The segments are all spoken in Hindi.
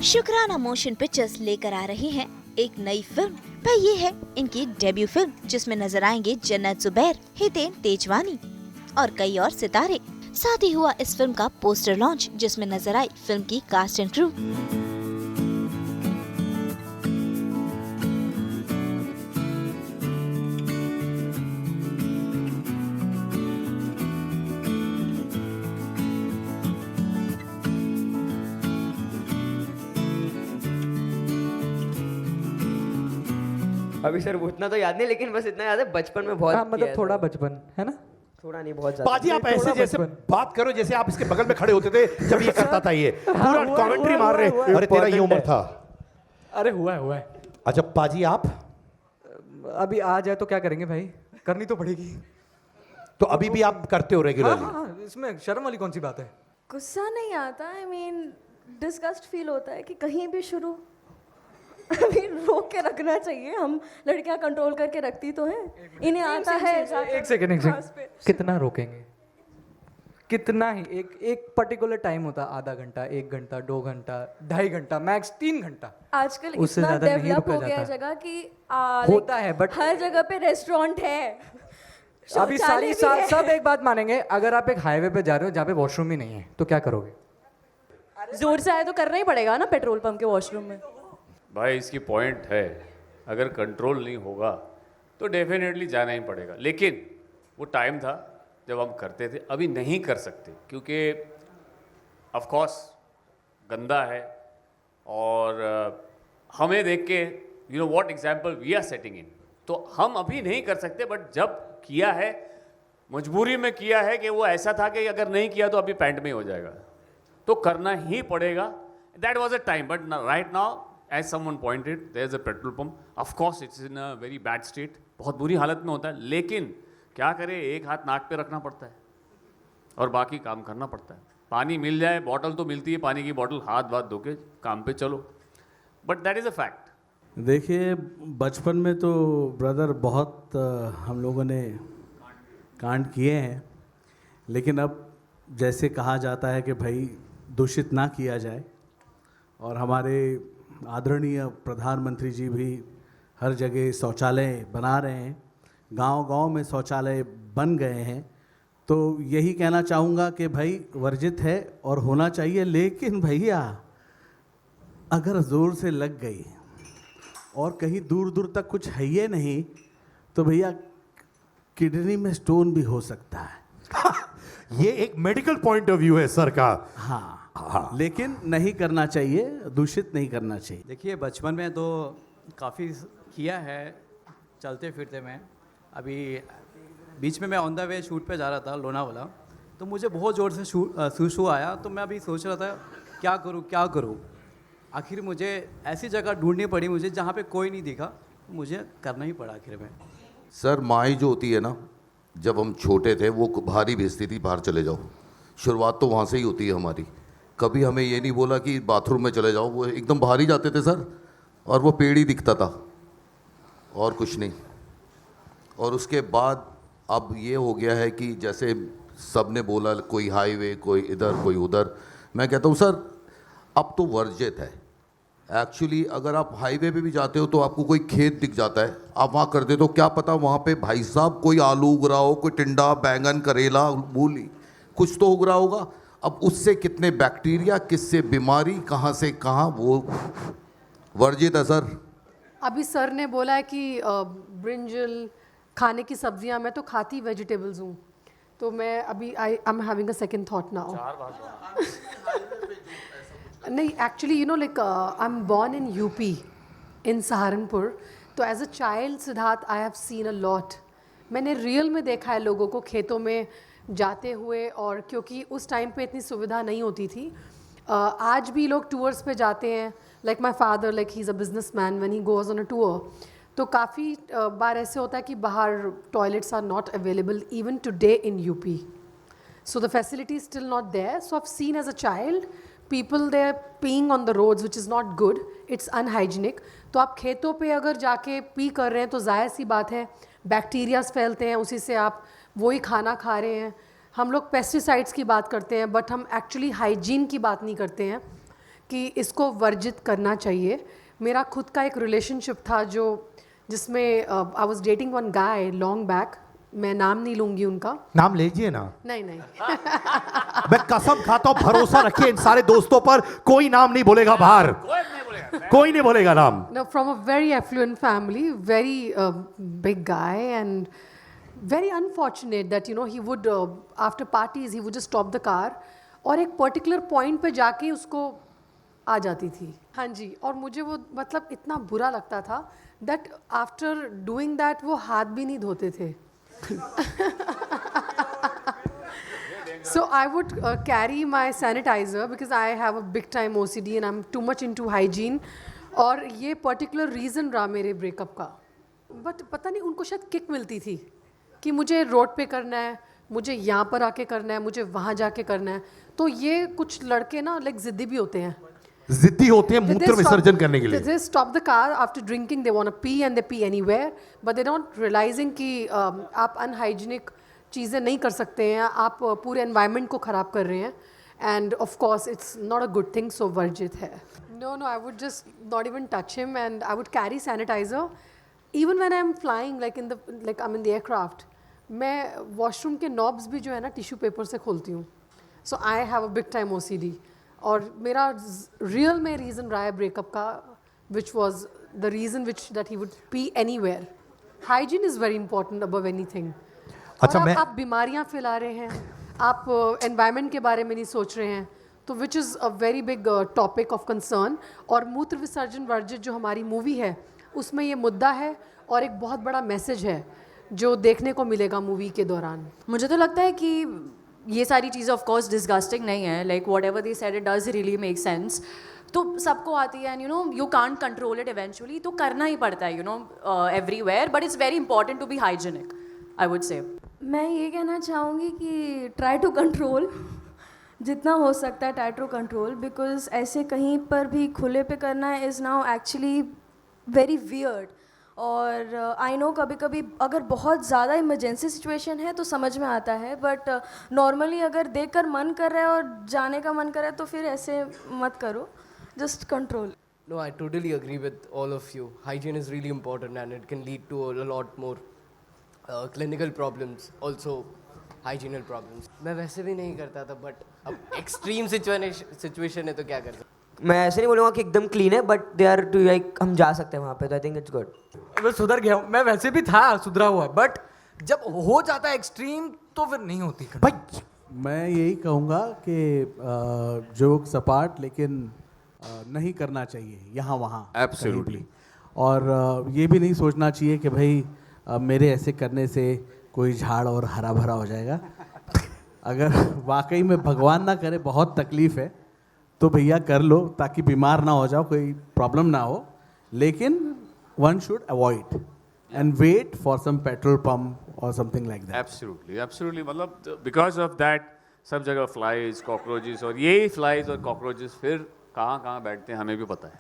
शुक्राना मोशन पिक्चर्स लेकर आ रही हैं एक नई फिल्म। पर ये है इनकी डेब्यू फिल्म, जिसमें नजर आएंगे जन्नत जुबैर, हितेन तेजवानी और कई और सितारे। साथ ही हुआ इस फिल्म का पोस्टर लॉन्च, जिसमें नजर आई फिल्म की कास्ट एंड क्रू। अभी सर वो इतना तो याद नहीं, लेकिन बस इतना याद है बचपन में बहुत हाँ, किया मतलब है थोड़ा सर। बचपन है ना। थोड़ा नहीं, बहुत ज्यादा। बाजी आप थोड़ा ऐसे जैसे बचपन। बात करो जैसे आप इसके बगल में खड़े होते थे जब ये करता था। ये पूरा हुआ, कमेंट्री हुआ, मार रहे हुआ, अरे तेरा ये important उम्र है। था। अरे हुआ है। अच्छा पाजी आप अभी आ जाए तो क्या करेंगे भाई, करनी तो पड़ेगी। तो अभी भी आप करते हो हाँ रेगुलरली? हाँ, इसमें शर्म वाली कौन सी बात है। गुस्सा नहीं आता, आई मीन डिस्गस्ट फील होता है कि कहीं भी शुरू अभी रोक के रखना चाहिए। हम लड़कियां कंट्रोल करके रखती तो हैं, इन्हें आता है। एक सेकंड कितना रोकेंगे, कितना ही एक पर्टिकुलर टाइम होता, आधा घंटा, 1 घंटा, 2 घंटा, 2.5 घंटा, मैक्स 3 घंटा। आजकल उससे इतना ज्यादा नहीं डेवलप रुका हो गया है जाता। जगह कि होता है, but- हर जगह पे रेस्टोरेंट है। अभी शौचालय सारी भी है। सब एक बात मानेंगे, अगर आप एक हाईवे पे जा रहे हो जहाँ पे वॉशरूम ही नहीं है तो क्या करोगे। जोर से आए तो करना ही पड़ेगा ना पेट्रोल पंप के वॉशरूम में। भाई इसकी पॉइंट है, अगर कंट्रोल नहीं होगा तो डेफिनेटली जाना ही पड़ेगा। लेकिन वो टाइम था जब हम करते थे, अभी नहीं कर सकते क्योंकि ऑफ कोर्स गंदा है। और हमें देख के you know what example we are setting in, तो हम अभी नहीं कर सकते। बट जब किया है, मजबूरी में किया है कि वो ऐसा था कि अगर नहीं किया तो अभी पैंट में हो जाएगा, तो करना ही पड़ेगा। That was a time, but right now as someone pointed there is a petrol pump. Of course it's in a very bad state, बहुत बुरी हालत में होता है। लेकिन क्या करें, एक हाथ नाक पे रखना पड़ता है और बाकी काम करना पड़ता है। पानी मिल जाए, बॉटल तो मिलती है, पानी की बॉटल हाथ वाथ धो के काम पे चलो, but that is a fact. देखिए बचपन में तो ब्रदर बहुत हम लोगों ने कांड किए हैं, लेकिन अब जैसे कहा जाता है कि भाई दूषित ना किया जाए, और हमारे आदरणीय प्रधानमंत्री जी भी हर जगह शौचालय बना रहे हैं, गांव-गांव में शौचालय बन गए हैं, तो यही कहना चाहूँगा कि भाई वर्जित है और होना चाहिए। लेकिन भैया अगर ज़ोर से लग गई और कहीं दूर दूर तक कुछ है ही नहीं, तो भैया किडनी में स्टोन भी हो सकता है। ये एक मेडिकल पॉइंट ऑफ व्यू है सर का। हाँ, लेकिन नहीं करना चाहिए, दूषित नहीं करना चाहिए। देखिए बचपन में तो काफ़ी किया है चलते फिरते में। अभी बीच में मैं ऑन द वे शूट पे जा रहा था लोनावाला, तो मुझे बहुत ज़ोर से शू आया। तो मैं अभी सोच रहा था क्या करूँ। आखिर मुझे ऐसी जगह ढूंढनी पड़ी मुझे जहाँ पे कोई नहीं दिखा, मुझे करना ही पड़ा आखिर में। सर माई जो होती है ना, जब हम छोटे थे वो बाहर ही भेजती थी, बाहर चले जाओ। शुरुआत तो वहाँ से ही होती है हमारी। कभी हमें ये नहीं बोला कि बाथरूम में चले जाओ, वो एकदम बाहर ही जाते थे सर, और वो पेड़ ही दिखता था और कुछ नहीं। और उसके बाद अब ये हो गया है कि जैसे सब ने बोला, कोई हाईवे, कोई इधर, कोई उधर। मैं कहता हूँ सर अब तो वर्जित है। एक्चुअली अगर आप हाईवे पे भी जाते हो तो आपको कोई खेत दिख जाता है, आप वहाँ कर देते हो, क्या पता वहाँ पे भाई साहब कोई आलू उग रहा हो, कोई टिंडा, बैंगन, करेला, मूली, कुछ तो उग रहा होगा। अब उससे कितने बैक्टीरिया, किससे बीमारी, कहाँ से कहाँ, वो वर्जित है सर। अभी सर ने बोला है कि ब्रिंजल खाने की सब्जियां, मैं तो खाती वेजिटेबल्स हूँ, तो मैं अभी I am having a second thought now. नहीं actually you know like I am born in UP in Saharanpur, तो as a child Siddharth I have seen a lot. मैंने रियल में देखा है लोगों को खेतों में जाते हुए, और क्योंकि उस टाइम पे इतनी सुविधा नहीं होती थी। आज भी लोग टूर्स पे जाते हैं, like my father, like he is a businessman, when he goes on a tour, तो काफ़ी बार ऐसे होता है कि बाहर toilets are not available even today in UP, so the facility is still not there. So I've seen as a child people they're peeing on the roads, which is not good, it's unhygienic. तो आप खेतों पे अगर जाके पी कर रहे हैं तो जाहिर सी बात है बैक्टीरियाज फैलते हैं, उसी से आप वही खाना खा रहे हैं। हम लोग पेस्टिसाइड्स की बात करते हैं, बट हम एक्चुअली हाइजीन की बात नहीं करते हैं, कि इसको वर्जित करना चाहिए। मेरा खुद का एक रिलेशनशिप था जिसमें I was dating one guy long back, मैं नाम नहीं लूँगी उनका। नाम लीजिए ना। नहीं नहीं मैं कसम खाता हूं, भरोसा रखिए इन सारे दोस्तों पर, कोई नाम नहीं बोलेगा बाहर, कोई नहीं बोलेगा नाम। No, from a very affluent family, very big guy, and very unfortunate that he would after parties he would just stop the car और एक particular point पे जाके उसको आ जाती थी। हाँ जी, और मुझे वो मतलब इतना बुरा लगता था that after doing that वो हाथ भी नहीं धोते थे। So I would carry my sanitizer because I have a big time OCD and I'm too much into hygiene, और ये पर्टिकुलर रीज़न रहा मेरे ब्रेकअप का। बट पता नहीं उनको शायद किक मिलती थी कि मुझे रोड पे करना है, मुझे यहाँ पर आके करना है, मुझे वहाँ जाके करना है। तो ये कुछ लड़के ना लाइक ज़िद्दी भी होते हैं, जिद्दी होते हैं मूत्र विसर्जन करने के लिए। They stop the car after drinking, they want to pee and they pee anywhere, but they're not realizing कि आप अनहाइजीनिक चीज़ें नहीं कर सकते हैं, आप पूरे एनवायरनमेंट को ख़राब कर रहे हैं, and of course it's not a good thing, so वर्जित है। No I would just not even touch him and I would carry sanitiser even when I am flying like I am in the aircraft. मैं वॉशरूम के नॉब्स भी जो है ना टिश्यू पेपर से खोलती हूँ। So I have a big time OCD, और मेरा रियल में रीज़न रहा है ब्रेकअप का, which was the reason which that he would P anywhere. Hygiene is very important above anything. अच्छा, और आप बीमारियां फैला रहे हैं, आप एनवायरनमेंट के बारे में नहीं सोच रहे हैं, तो which is a very big topic of concern. और मूत्र विसर्जन वर्जित जो हमारी मूवी है उसमें ये मुद्दा है और एक बहुत बड़ा मैसेज है जो देखने को मिलेगा मूवी के दौरान। मुझे तो लगता है कि ये सारी चीज़ें ऑफ कोर्स डिस्गस्टिंग नहीं है, like whatever they said it does really make sense. तो सबको आती है and you can't control it eventually, तो करना ही पड़ता है everywhere, but it's very important to be hygienic, I would say. मैं ये कहना चाहूँगी कि ट्राई टू कंट्रोल, जितना हो सकता है ट्राई टू कंट्रोल, बिकॉज ऐसे कहीं पर भी खुले पे करना is now actually very weird. और आई नो कभी कभी अगर बहुत ज़्यादा इमरजेंसी सिचुएशन है तो समझ में आता है, बट नॉर्मली अगर देखकर मन कर रहा है और जाने का मन कर रहा है तो फिर ऐसे मत करो, just control. No, I totally agree with all of you. Hygiene is really important and it can lead to a lot more clinical problems, also hygienic problems. मैं वैसे भी नहीं करता था, बट अब एक्सट्रीम सिचुएशन है तो क्या कर सकते। मैं ऐसे नहीं बोलूँगा कि एकदम क्लीन है, but they are to like हम जा सकते हैं वहाँ पे, तो आई थिंक इट्स गुड। मैं सुधर गया हूँ, मैं वैसे भी था सुधरा हुआ, बट जब हो जाता है एक्सट्रीम तो फिर नहीं होती भाई मैं यही कहूँगा कि जोक सपाट लेकिन नहीं करना चाहिए यहाँ वहाँ Absolutely. कहीं भी। और ये भी नहीं सोचना चाहिए कि भाई मेरे ऐसे करने से कोई झाड़ और हरा भरा हो जाएगा। अगर वाकई में भगवान ना करे बहुत तकलीफ़ है तो भैया कर लो, ताकि बीमार ना हो जाओ, कोई प्रॉब्लम ना हो। लेकिन one should avoid and wait for some petrol pump और something like that. Absolutely absolutely, मतलब बिकॉज ऑफ दैट सब जगह फ्लाइज कॉकरोचेस, और यही फ्लाइज और कॉकरोचेस फिर कहाँ कहाँ बैठते हैं हमें भी पता है।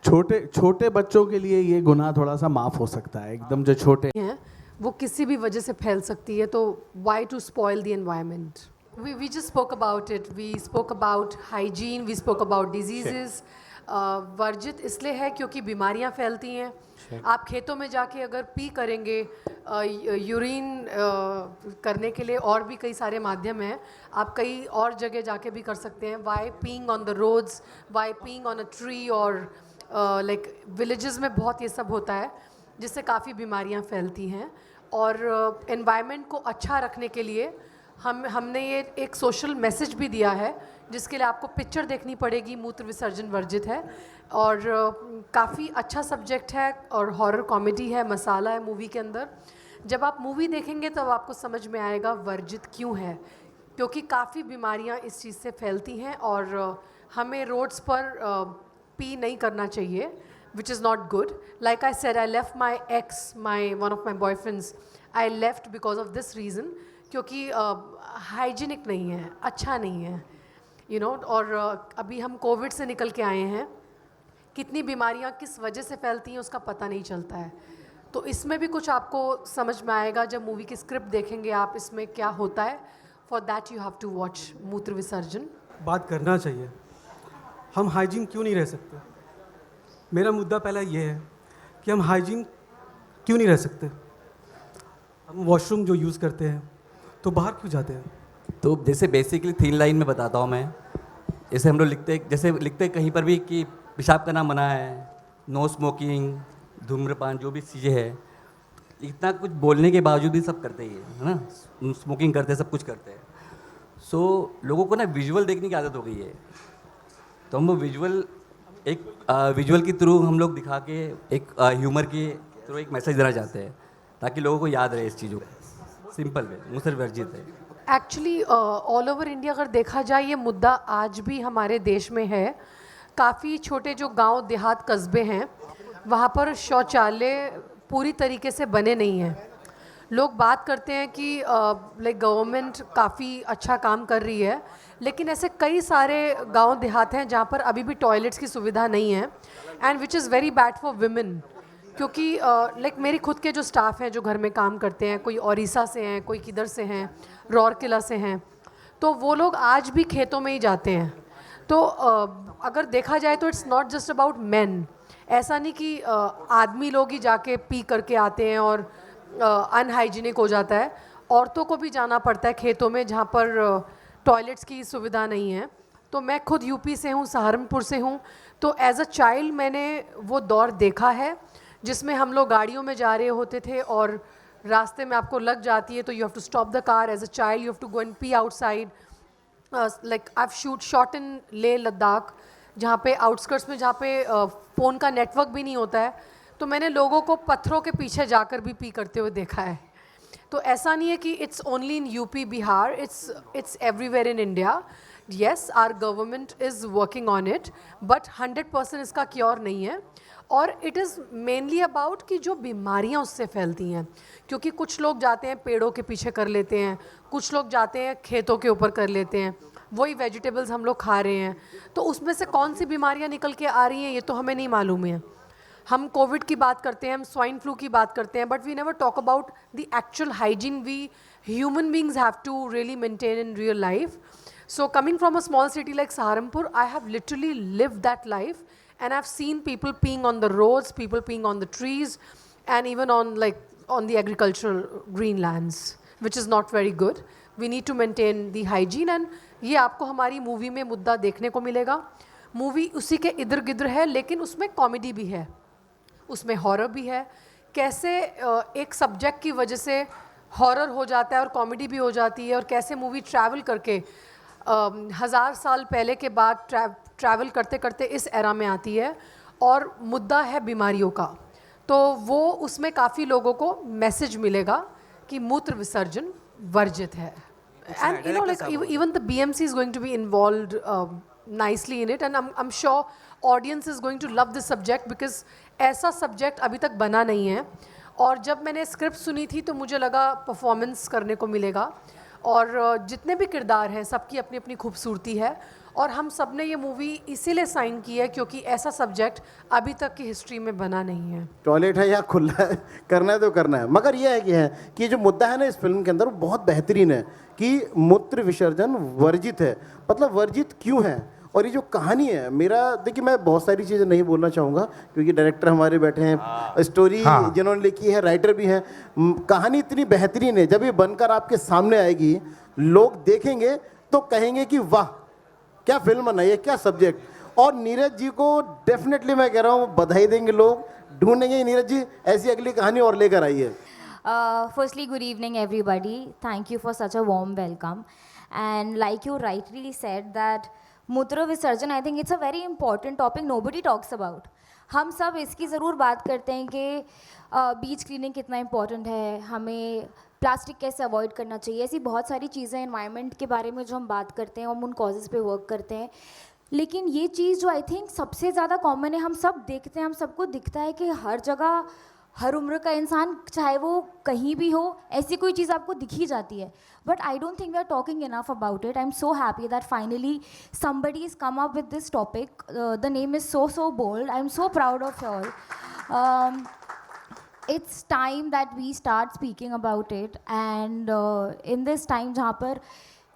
छोटे बच्चों के लिए ये गुनाह थोड़ा सा माफ़ हो सकता है, एकदम जो छोटे हैं वो किसी भी वजह से फैल सकती है, तो why to spoil the environment? We just spoke about it. We spoke about hygiene. We spoke about diseases. वर्जित इसलिए है क्योंकि बीमारियां फैलती हैं। आप खेतों में जाके अगर पी करेंगे, यूरिन करने के लिए और भी कई सारे माध्यम हैं, आप कई और जगह जाके भी कर सकते हैं। Why peeing on the roads, why peeing on a tree, और लाइक विलेजेस में बहुत ये सब होता है जिससे काफ़ी बीमारियां फैलती हैं। और एनवायरनमेंट को अच्छा रखने के लिए हमने ये एक सोशल मैसेज भी दिया है, जिसके लिए आपको पिक्चर देखनी पड़ेगी। मूत्र विसर्जन वर्जित है और काफ़ी अच्छा सब्जेक्ट है और हॉरर कॉमेडी है, मसाला है मूवी के अंदर। जब आप मूवी देखेंगे तब आपको समझ में आएगा वर्जित क्यों है, क्योंकि काफ़ी बीमारियां इस चीज़ से फैलती हैं और हमें रोड्स पर पी नहीं करना चाहिए, which is not good. Like I said, I left my ex, one of my boyfriends, I left because of this reason, क्योंकि हाइजीनिक नहीं है, अच्छा नहीं है, you know। और अभी हम कोविड से निकल के आए हैं, कितनी बीमारियां किस वजह से फैलती हैं उसका पता नहीं चलता है। तो इसमें भी कुछ आपको समझ में आएगा जब मूवी की स्क्रिप्ट देखेंगे आप, इसमें क्या होता है। For that you have to watch मूत्र विसर्जन। बात करना चाहिए, हम हाइजीन क्यों नहीं रह सकते? मेरा मुद्दा पहला ये है कि हम हाइजीन क्यों नहीं रह सकते? हम वॉशरूम जो यूज़ करते हैं तो बाहर क्यों जाते हैं? तो जैसे बेसिकली 3 लाइन में बताता हूँ मैं। जैसे हम लोग जैसे लिखते कहीं पर भी कि पेशाब करना मना है, नो स्मोकिंग, धूम्रपान, जो भी चीज़ें हैं, इतना कुछ बोलने के बावजूद भी सब करते ही है ना, स्मोकिंग करते हैं, सब कुछ करते हैं। सो लोगों को ना विजुअल देखने की आदत हो गई है, तो हम वो विजुअल के थ्रू हम लोग दिखा के एक ह्यूमर के थ्रू एक मैसेज देना चाहते हैं ताकि लोगों को याद रहे इस चीज़ों को। सिंपल वे, मुझसे वर्जित है। एक्चुअली ऑल ओवर इंडिया अगर देखा जाए ये मुद्दा आज भी हमारे देश में है। काफ़ी छोटे जो गांव देहात कस्बे हैं वहाँ पर शौचालय पूरी तरीके से बने नहीं हैं। लोग बात करते हैं कि लाइक गवर्नमेंट काफ़ी अच्छा काम कर रही है, लेकिन ऐसे कई सारे गांव देहात हैं जहाँ पर अभी भी टॉयलेट्स की सुविधा नहीं है, and which is very bad for women. क्योंकि लाइक मेरी खुद के जो स्टाफ हैं जो घर में काम करते हैं, कोई ओडिशा से हैं, कोई किधर से हैं, रौरकिला से हैं, तो वो लोग आज भी खेतों में ही जाते हैं। तो अगर देखा जाए तो it's not just about main. ऐसा नहीं कि आदमी लोग ही जाके पी करके आते हैं और अनहाइजीनिक हो जाता है। औरतों को भी जाना पड़ता है खेतों में जहाँ पर टॉयलेट्स की सुविधा नहीं है। तो मैं खुद यूपी से हूँ, सहारनपुर से हूँ, तो एज अ चाइल्ड मैंने वो दौर देखा है जिसमें हम लोग गाड़ियों में जा रहे होते थे और रास्ते में आपको लग जाती है तो you have to stop the car. As a child you have to go and pee outside. Like I have shot in Leh Ladakh, जहाँ पे आउटस्कर्ट्स में, जहाँ पे फ़ोन का नेटवर्क भी नहीं होता है, तो मैंने लोगों को पत्थरों के पीछे जाकर भी पी करते हुए देखा है। तो ऐसा नहीं है कि it's only in UP Bihar, it's everywhere in India. Yes, our government is working on it, but 100% इसका क्योर नहीं है। और इट इज़ मेनली अबाउट कि जो बीमारियां उससे फैलती हैं, क्योंकि कुछ लोग जाते हैं पेड़ों के पीछे कर लेते हैं, कुछ लोग जाते हैं खेतों के ऊपर कर लेते हैं, वही वेजिटेबल्स हम लोग खा रहे हैं, तो उसमें से कौन सी बीमारियां निकल के आ रही हैं ये तो हमें नहीं मालूम है। हम कोविड की बात करते हैं, हम स्वाइन फ्लू की बात करते हैं, but we never talk about the actual hygiene we human beings have to really maintain in real life. So coming from a small city like Saharanpur, I have literally lived that life, and I've seen people peeing on the roads, people peeing on the trees, and even on the agricultural green lands, which is not very good. We need to maintain the hygiene, and ये आपको हमारी मूवी में मुद्दा देखने को मिलेगा। मूवी उसी के इधर गिधर है, लेकिन उसमें कॉमेडी भी है, उसमें हॉरर भी है। कैसे एक सब्जेक्ट की वजह से हॉरर हो जाता है और कॉमेडी भी हो जाती है, और कैसे मूवी ट्रैवल करके 1000 साल पहले के बाद ट्रैवल करते करते इस एरा में आती है, और मुद्दा है बीमारियों का। तो वो उसमें काफ़ी लोगों को मैसेज मिलेगा कि मूत्र विसर्जन वर्जित है। And you know like even the BMC is going to be involved nicely in it, and I'm sure audience is going to love this subject because ऐसा सब्जेक्ट अभी तक बना नहीं है। और जब मैंने स्क्रिप्ट सुनी थी तो मुझे लगा परफॉर्मेंस करने को मिलेगा, और जितने भी किरदार हैं सबकी अपनी अपनी खूबसूरती है, और हम सब ने ये मूवी इसीलिए साइन की है क्योंकि ऐसा सब्जेक्ट अभी तक की हिस्ट्री में बना नहीं है। टॉयलेट है या खुला है, करना है तो करना है। मगर ये है कि ये जो मुद्दा है ना इस फिल्म के अंदर वो बहुत बेहतरीन है कि मूत्र विसर्जन वर्जित है। मतलब वर्जित क्यों है, और ये जो कहानी है, मेरा देखिए मैं बहुत सारी चीज़ें नहीं बोलना चाहूँगा क्योंकि डायरेक्टर हमारे बैठे हैं, स्टोरी जिन्होंने लिखी है राइटर भी हैं, कहानी इतनी बेहतरीन है। जब ये बनकर आपके सामने आएगी लोग देखेंगे तो कहेंगे कि वाह क्या फिल्म बनाई है, क्या सब्जेक्ट। और नीरज जी को डेफिनेटली मैं कह रहा हूँ बधाई देंगे, लोग ढूंढेंगे नीरज जी ऐसी अगली कहानी और लेकर आइए। Firstly, good evening everybody. Thank you for such a warm welcome. And like you rightly said that मूत्र विसर्जन, I think it's a very important topic nobody talks about. हम सब इसकी ज़रूर बात करते हैं कि बीच क्लीनिंग कितना इंपॉर्टेंट है, हमें प्लास्टिक कैसे अवॉइड करना चाहिए, ऐसी बहुत सारी चीज़ें एनवायरनमेंट के बारे में जो हम बात करते हैं, हम उन कॉजेज़ पे वर्क करते हैं। लेकिन ये चीज़ जो आई थिंक सबसे ज़्यादा कॉमन है, हम सब देखते हैं, हम सबको दिखता है कि हर जगह हर उम्र का इंसान चाहे वो कहीं भी हो, ऐसी कोई चीज़ आपको दिख ही जाती है। But I don't think we are talking enough about it. I am so happy that finally somebody has come up with this topic. The name is so bold. I am so proud of you all. It's time that we start speaking about it, and in this time जहाँ पर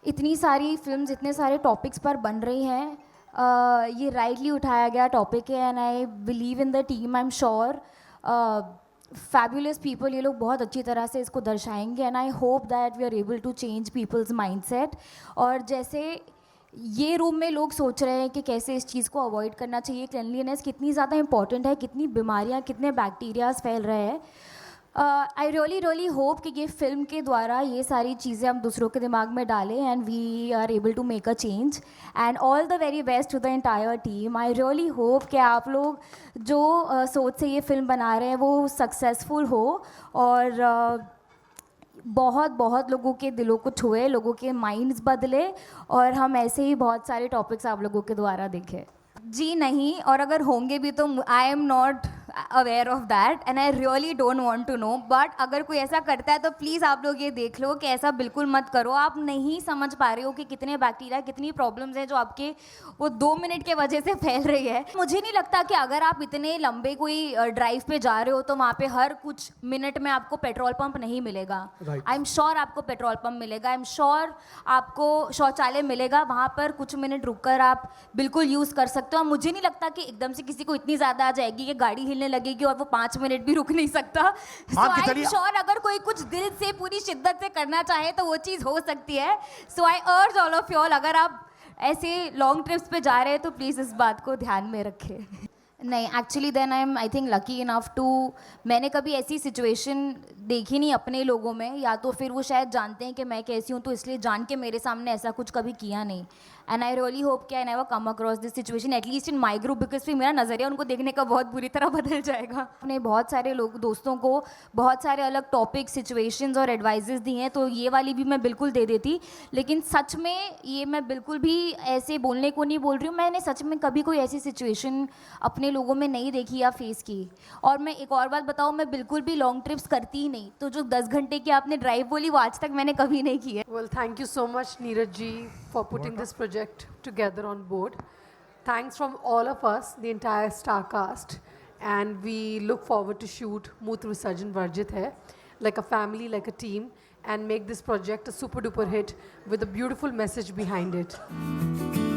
इतनी सारी फिल्म्स, इतने सारे टॉपिक्स पर बन रही हैं, ये राइटली उठाया गया टॉपिक है and I believe in the team, I am sure fabulous people ये लोग बहुत अच्छी तरह से इसको दर्शाएंगे and I hope that we are able to change people's mindset. और जैसे ये रूम में लोग सोच रहे हैं कि कैसे इस चीज़ को अवॉइड करना चाहिए, क्लिनलीनेस कितनी ज़्यादा इंपॉर्टेंट है, कितनी बीमारियाँ कितने बैक्टीरियाज फैल रहे हैं, आई रियली होप कि ये फिल्म के द्वारा ये सारी चीज़ें हम दूसरों के दिमाग में डालें and we are able to make a change and all the very best to the entire team. I really hope कि आप लोग जो सोच से ये फिल्म बना रहे हैं वो सक्सेसफुल हो और बहुत बहुत लोगों के दिलों को छुए, लोगों के माइंड्स बदले और हम ऐसे ही बहुत सारे टॉपिक्स आप लोगों के द्वारा देखें। जी नहीं, और अगर होंगे भी तो I am not aware of that and I really don't want to know, but अगर कोई ऐसा करता है तो प्लीज़ आप लोग ये देख लो कि ऐसा बिल्कुल मत करो। आप नहीं समझ पा रहे हो कि कितने बैक्टीरिया, कितनी प्रॉब्लम्स हैं जो आपके वो 2 मिनट के वजह से फैल रही है। मुझे नहीं लगता कि अगर आप इतने लंबे कोई ड्राइव पे जा रहे हो तो वहाँ पे हर कुछ मिनट में आपको पेट्रोल पंप नहीं मिलेगा। आई एम श्योर आपको पेट्रोल पंप मिलेगा, आई एम श्योर आपको शौचालय मिलेगा, वहाँ पर कुछ मिनट रुक कर आप बिल्कुल यूज़ कर सकते हो। मुझे नहीं लगता कि एकदम से किसी को इतनी ज़्यादा आ जाएगी कि गाड़ी हिलने लगेगी और वो 5 मिनट भी रुक नहीं सकता। सो आई एम श्योर अगर कोई कुछ दिल से पूरी शिद्दत से करना चाहे तो वो चीज़ हो सकती है। सो आई अर्ज ऑल ऑफ यू ऑल, अगर आप ऐसे लॉन्ग ट्रिप्स पे जा रहे हैं तो प्लीज़ इस बात को ध्यान में रखें। नहीं, actually then I am I think lucky enough to, मैंने कभी ऐसी सिचुएशन देखी नहीं अपने लोगों में, या तो फिर वो शायद जानते हैं कि मैं कैसी हूँ तो इसलिए जान के मेरे सामने ऐसा कुछ कभी किया नहीं। एंड आई रियली होप कि I never come across this situation at least in my group, because फिर मेरा नज़रिया उनको देखने का बहुत बुरी तरह बदल जाएगा। अपने बहुत सारे लोग दोस्तों को बहुत सारे अलग टॉपिक, सिचुएशंस और एडवाइजेस दिए हैं, तो ये वाली भी मैं बिल्कुल दे देती, लेकिन सच में ये मैं बिल्कुल भी ऐसे बोलने को नहीं बोल रही हूँ। मैंने सच में कभी कोई ऐसी सिचुएशन अपने लोगों में नहीं देखी या फेस की। और मैं एक और बात बताऊँ, मैं बिल्कुल भी लॉन्ग ट्रिप्स करती ही नहीं, तो जो 10 घंटे की आपने ड्राइव बोली वो आज तक मैंने कभी नहीं की है। Well, thank you so much, Neeraj ji, for putting this project together on board. Thanks from all of us, the entire star cast, and we look forward to shoot Mootra Visarjan Varjit Hai like a family, like a team, and make this project a super duper hit with a beautiful message behind it.